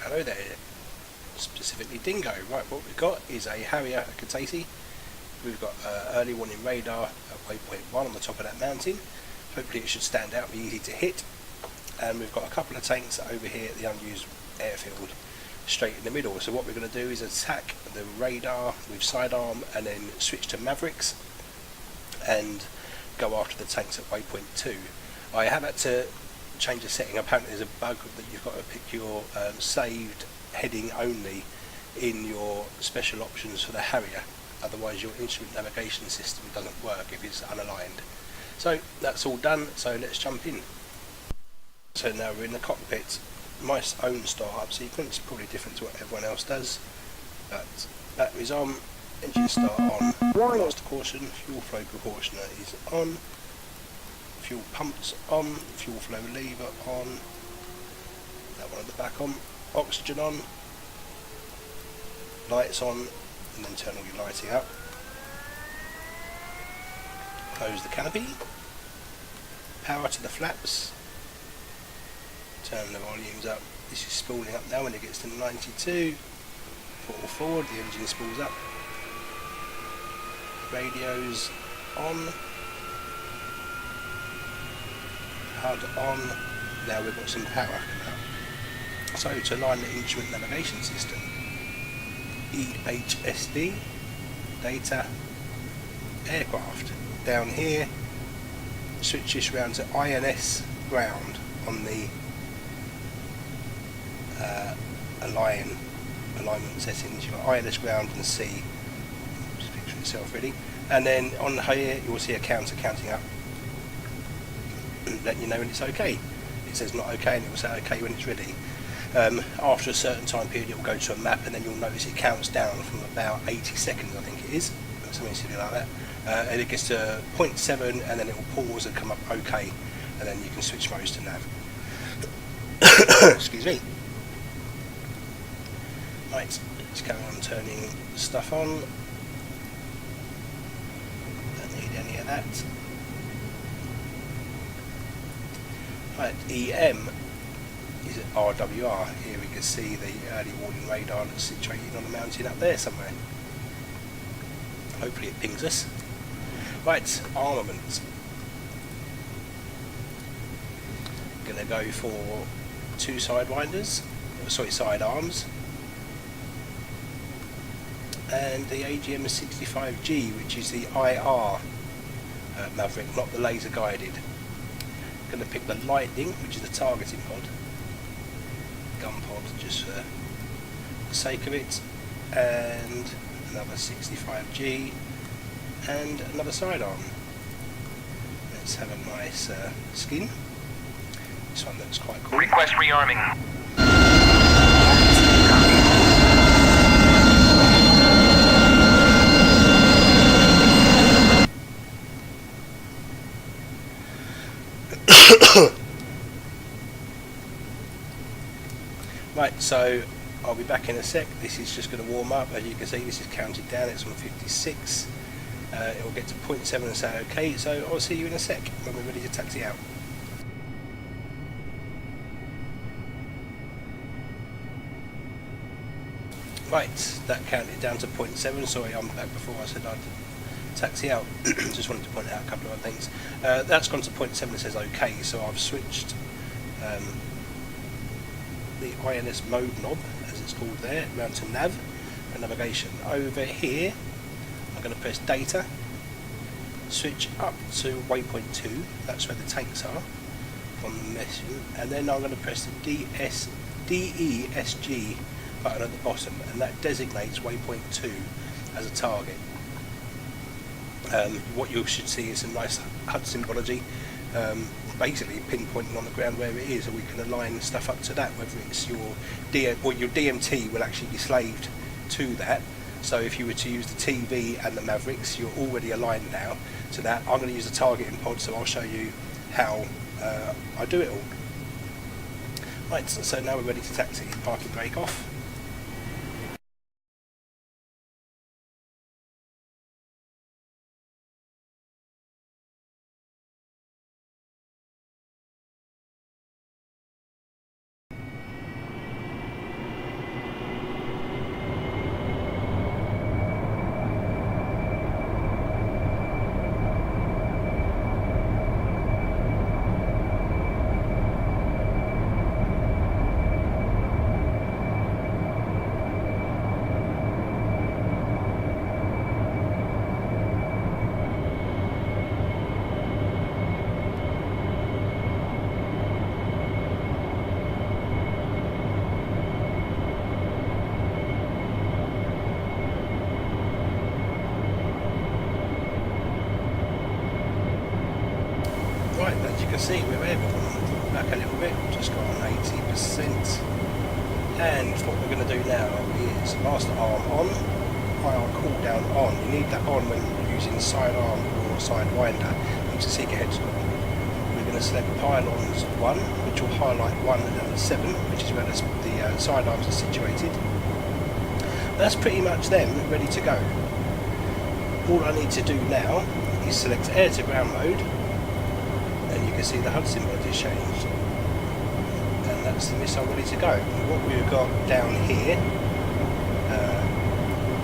Hello there, specifically Dingo. Right, what we've got is a Harrier Katati. We've got early warning radar at waypoint 1 on the top of that mountain. Hopefully it should stand out, be easy to hit. And we've got a couple of tanks over here at the unused airfield, straight in the middle. So what we're going to do is attack the radar with sidearm and then switch to Mavericks and go after the tanks at waypoint 2. I have had to change the setting. Apparently there's a bug that you've got to pick your saved heading only in your special options for the Harrier, otherwise your instrument navigation system doesn't work if it's unaligned. So that's all done, so let's jump in. So now we're in the cockpit. My own start-up sequence, probably different to what everyone else does, but batteries on, engine start on, master caution, fuel flow proportioner is on, fuel pumps on, fuel flow lever on, that one at the back on, oxygen on, lights on, and then turn all your lighting up. Close the canopy, power to the flaps, turn the volumes up. This is spooling up now. When it gets to 92, throttle forward, the engine spools up. Radios on, HUD on. Now we've got some power coming up. So to align the instrument navigation system, EHSD, data, aircraft. Down here, switch this round to INS ground on the alignment settings. You've got INS ground and C. Just picture itself really. And then on here you'll see a counter counting up, letting you know when it's okay. It says not okay and it will say okay when it's ready. After a certain time period it will go to a map, and then you'll notice it counts down from about 80 seconds I think it is, something silly like that. And it gets to 0.7 and then it will pause and come up OK, and then you can switch modes to nav. Excuse me. Right, let's carry on turning stuff on. Don't need any of that. Right, EM is at RWR. Here we can see the early warning radar that's situated on a mountain up there somewhere. Hopefully it pings us. Right, armament. Gonna go for 2 sidewinders, sidearms, and the AGM-65G, which is the IR Maverick, not the laser guided. Gonna pick the Lightning, which is the targeting pod, gun pod, just for the sake of it, and another 65G, and another sidearm. Let's have a nice skin. This one looks quite cool. Request rearming. Right, so I'll be back in a sec. This is just going to warm up. As you can see, this is counted down. It's on 56. It will get to 0.7 and say okay. So I'll see you in a sec when we're ready to taxi out. Right, that counted down to 0.7. Sorry, I'm back before I said I'd taxi out. Just wanted to point out a couple of other things. That's gone to 0.7 and says OK, so I've switched the INS mode knob, as it's called there, round to nav for navigation. Over here, I'm going to press data, switch up to waypoint 2, that's where the tanks are from the mission, and then I'm going to press the DESG button at the bottom, and that designates waypoint 2 as a target. What you should see is some nice HUD symbology, basically pinpointing on the ground where it is, and we can align stuff up to that, whether it's your your DMT will actually be slaved to that. So if you were to use the TV and the Mavericks, you're already aligned now to that. I'm going to use the targeting pod, so I'll show you how I do it all. Right, so now we're ready to taxi. Parking brake off. can see we're airborne. Back a little bit, just got on 80%. And what we're going to do now is master arm on, IR cool down on. You need that on when using sidearm or sidewinder. You can see head score. We're going to select pylons 1, which will highlight 1 and 7, which is where the sidearms are situated. That's pretty much them ready to go. All I need to do now is select air to ground mode, and you can see the HUD symbol has changed, and that's the missile ready to go. What we've got down here,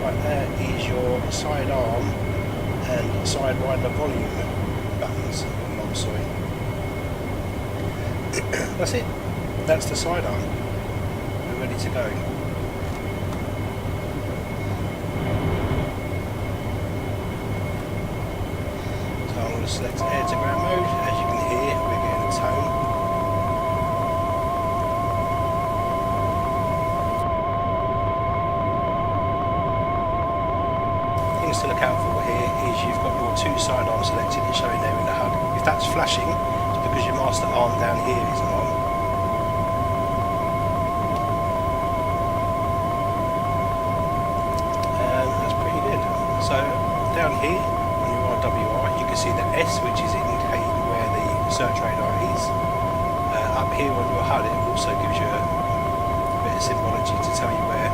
right there, is your sidearm and sidewinder volume buttons. I'm sorry. That's it. That's the sidearm. We're ready to go. I'm going to select air to ground mode. As you can hear, we're getting a tone. Things to look out for here is you've got your 2 sidearms selected, it's showing there in the HUD. If that's flashing, it's because your master arm down here isn't on. And that's pretty good. So down here, WR, you can see the S, which is indicating where the search radar is. Up here on your HUD, it also gives you a bit of symbology to tell you where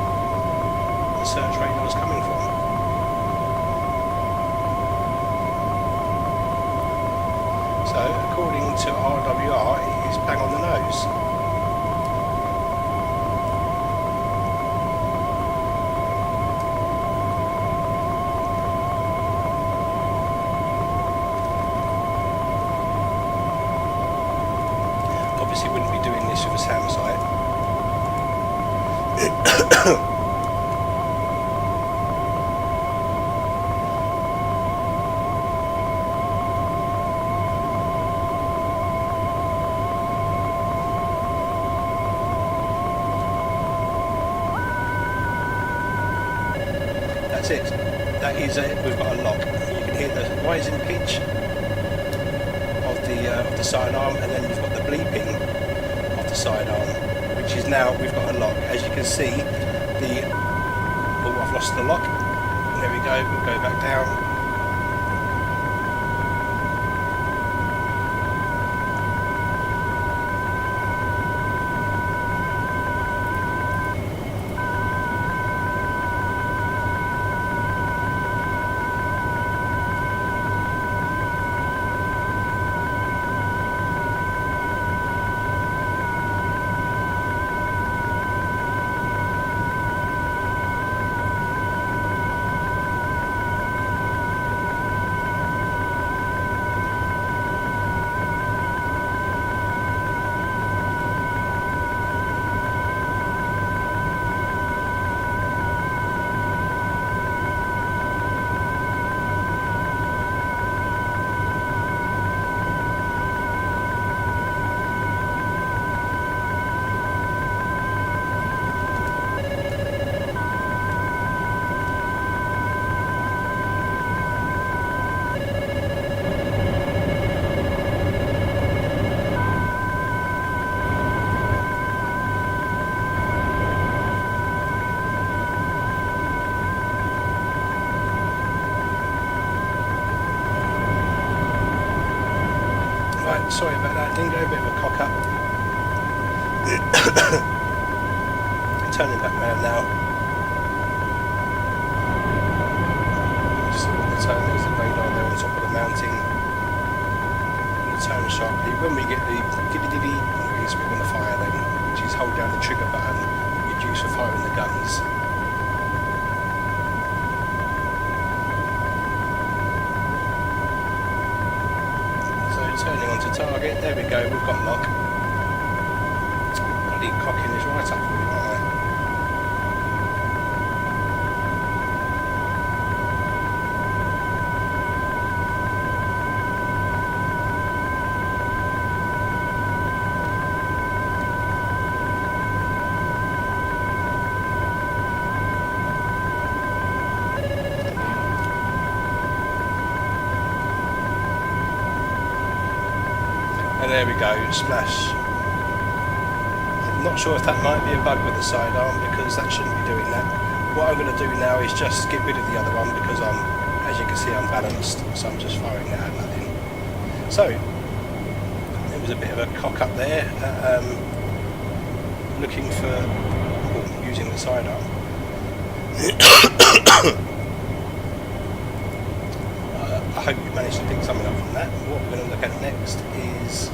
the search radar is coming from. So, according to RWR, it is bang on the nose. Obviously wouldn't be doing this with a SAM site. That's it. That is it. We've got a lock. You can hear the rising pitch of the sidearm, and then you've got the bleeping of the sidearm, which is now we've got a lock. As you can see, I've lost the lock. There we go. We'll go back down. Sorry about that, Dingo, a bit of a cock up. Turning back round now. Just see what the tone is, the radar there on the top of the mounting. And the tone sharply. When we get the diddy-diddy, we're going to fire then, which is hold down the trigger button, reduce for firing the guns. Turning onto target, there we go, we've got lock. Bloody cocking this right up for me, aren't I? And there we go, splash. I'm not sure if that might be a bug with the sidearm, because that shouldn't be doing that. What I'm going to do now is just get rid of the other one, because as you can see, I'm balanced, so I'm just firing that at nothing. So, there was a bit of a cock up there, looking for, using the sidearm. I hope you managed to pick something up from that. What we're going to look at next is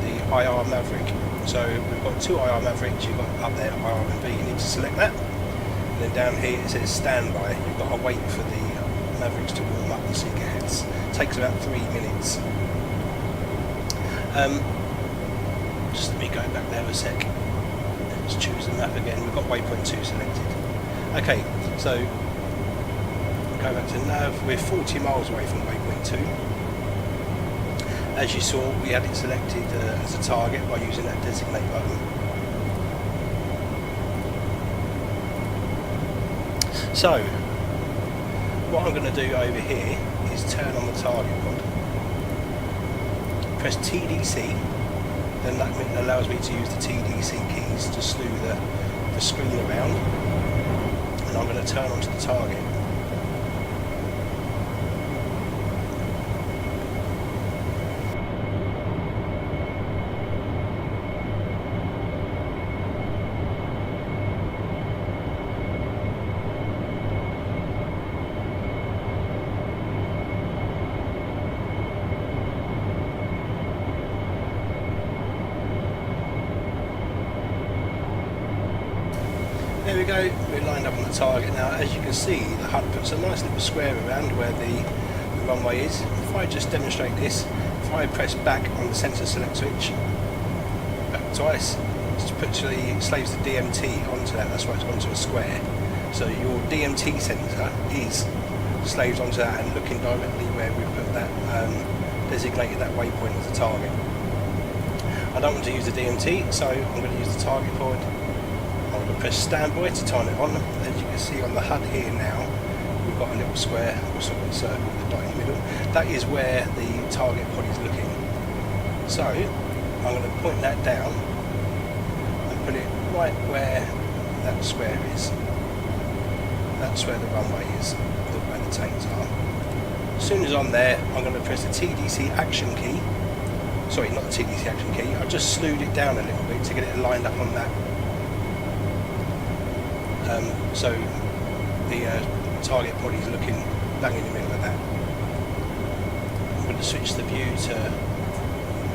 the IR Maverick. So we've got two IR Mavericks. You've got up there IR and V. You need to select that. And then down here it says standby. You've got to wait for the Mavericks to warm up the seeker heads. It takes about 3 minutes. Just let me go back there a sec. Let's choose the map again. We've got waypoint 2 selected. Okay, so go back to nav. We're 40 miles away from waypoint 2. As you saw, we had it selected as a target by using that designate button. So, what I'm going to do over here is turn on the target pod. Press TDC, then that allows me to use the TDC keys to slew the screen around. And I'm going to turn onto the target. There we go, we're lined up on the target now. As you can see, the HUD puts a nice little square around where the runway is. If I just demonstrate this, if I press back on the sensor select switch, back twice, it slaves the DMT onto that. That's why it's gone to a square. So your DMT sensor is slaved onto that and looking directly where we put that, designated that waypoint as a target. I don't want to use the DMT, so I'm going to use the target pod. I'm going to press standby to turn it on. As you can see on the HUD here now, we've got a little square, or sort of circle with a dot in the middle. That is where the target pod is looking. So I'm going to point that down and put it right where that square is. That's where the runway is, where the tanks are. As soon as I'm there, I'm going to press the TDC action key. Sorry, not the TDC action key. I've just slewed it down a little bit to get it lined up on that. So the target pod is looking bang in the middle of that. I'm going to switch the view to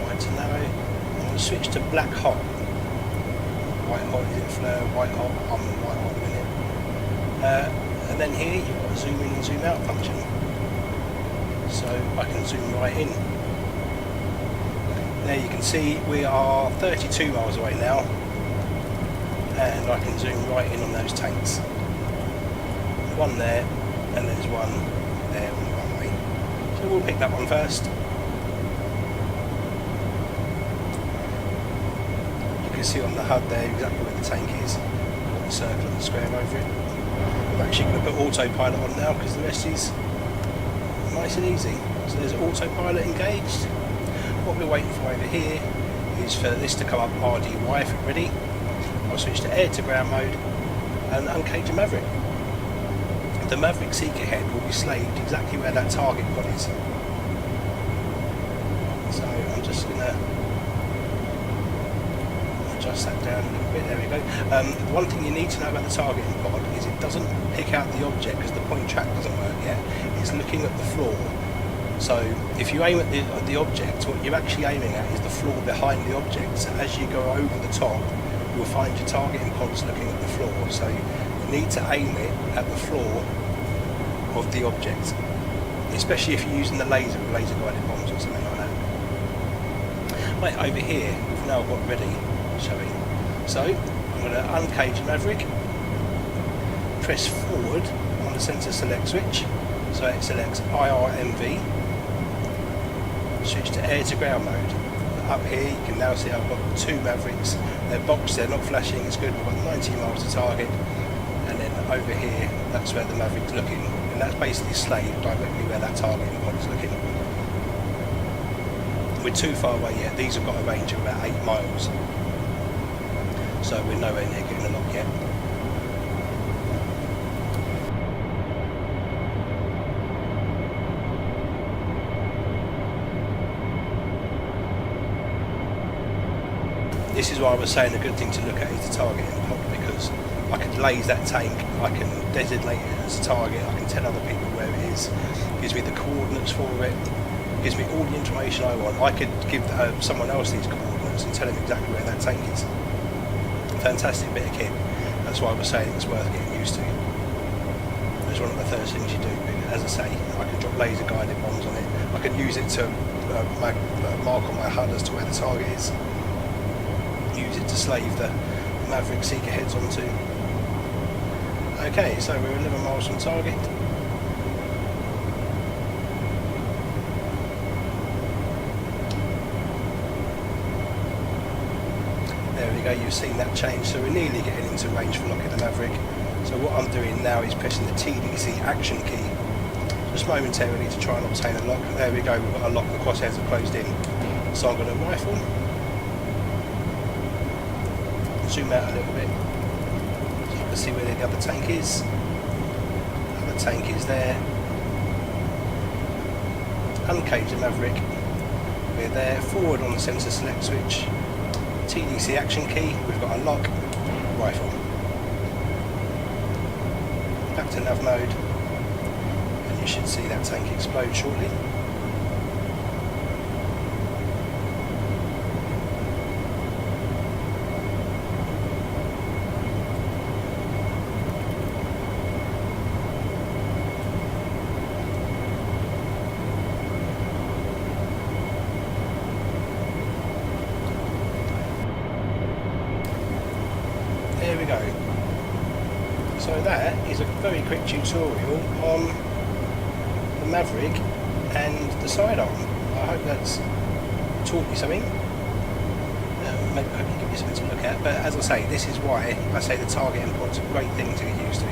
wide to narrow. I'm going to switch to black hot. White hot, is it flare? White hot, I'm on white hot in a minute. And then here you've got a zoom in and zoom out function. So I can zoom right in. There you can see we are 32 miles away now. And I can zoom right in on those tanks. One there, and there's one there on the runway. So we'll pick that one first. You can see on the HUD there exactly where the tank is. Got the circle and the square over it. I'm actually going to put autopilot on now because the rest is nice and easy. So there's autopilot engaged. What we're waiting for over here is for this to come up RDY if it's ready. I'll switch to air to ground mode and uncage the Maverick. The Maverick seeker head will be slaved exactly where that target pod is. So I'm just going to adjust that down a little bit. There we go. The one thing you need to know about the targeting pod is it doesn't pick out the object because the point track doesn't work yet. It's looking at the floor. So if you aim at the object, what you're actually aiming at is the floor behind the object. So as you go over the top, you'll find your targeting pods looking at the floor, so you need to aim it at the floor of the object, especially if you're using the laser guided bombs or something like that. Right, over here we've now got ready showing. So I'm going to uncage the Maverick, press forward on the sensor select switch, so it selects IRMV, switch to air to ground mode. Up here you can now see I've got two Mavericks. They're boxed, they're not flashing, it's good. We've got 90 miles to target, and then over here that's where the Maverick's looking, and that's basically slaved directly where that targeting pod is looking. we're too far away yet. These have got a range of about 8 miles, so we're nowhere near getting a lock yet. This is why I was saying a good thing to look at is the targeting pod, because I can laze that tank, I can designate it as a target, I can tell other people where it is, gives me the coordinates for it, gives me all the information I want. I could give someone else these coordinates and tell them exactly where that tank is. Fantastic bit of kit. That's why I was saying it's worth getting used to. It's one of the first things you do. As I say, I can drop laser guided bombs on it. I can use it to mark on my HUD as to where the target is. Use it to slave the Maverick Seeker heads onto. Okay, so we're 11 miles from target. There we go, you've seen that change, so we're nearly getting into range for locking the Maverick. So what I'm doing now is pressing the TDC action key just momentarily to try and obtain a lock. There we go, we've got a lock, the crosshairs are closed in. So I'm going to rifle. Zoom out a little bit so you can see where the other tank is. The other tank is there. Uncage the Maverick. We're there. Forward on the sensor select switch. TDC action key. We've got a lock. Rifle. Back to nav mode. And you should see that tank explode shortly. There we go. So that is a very quick tutorial on the Maverick and the sidearm. I hope that's taught you something. Maybe give you something to look at. But as I say, this is why I say the targeting pod's a great thing to get used to.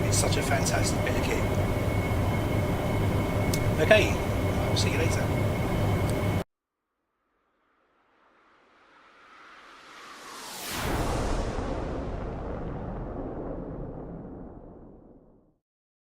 It's such a fantastic bit of kit. Okay, I'll see you later.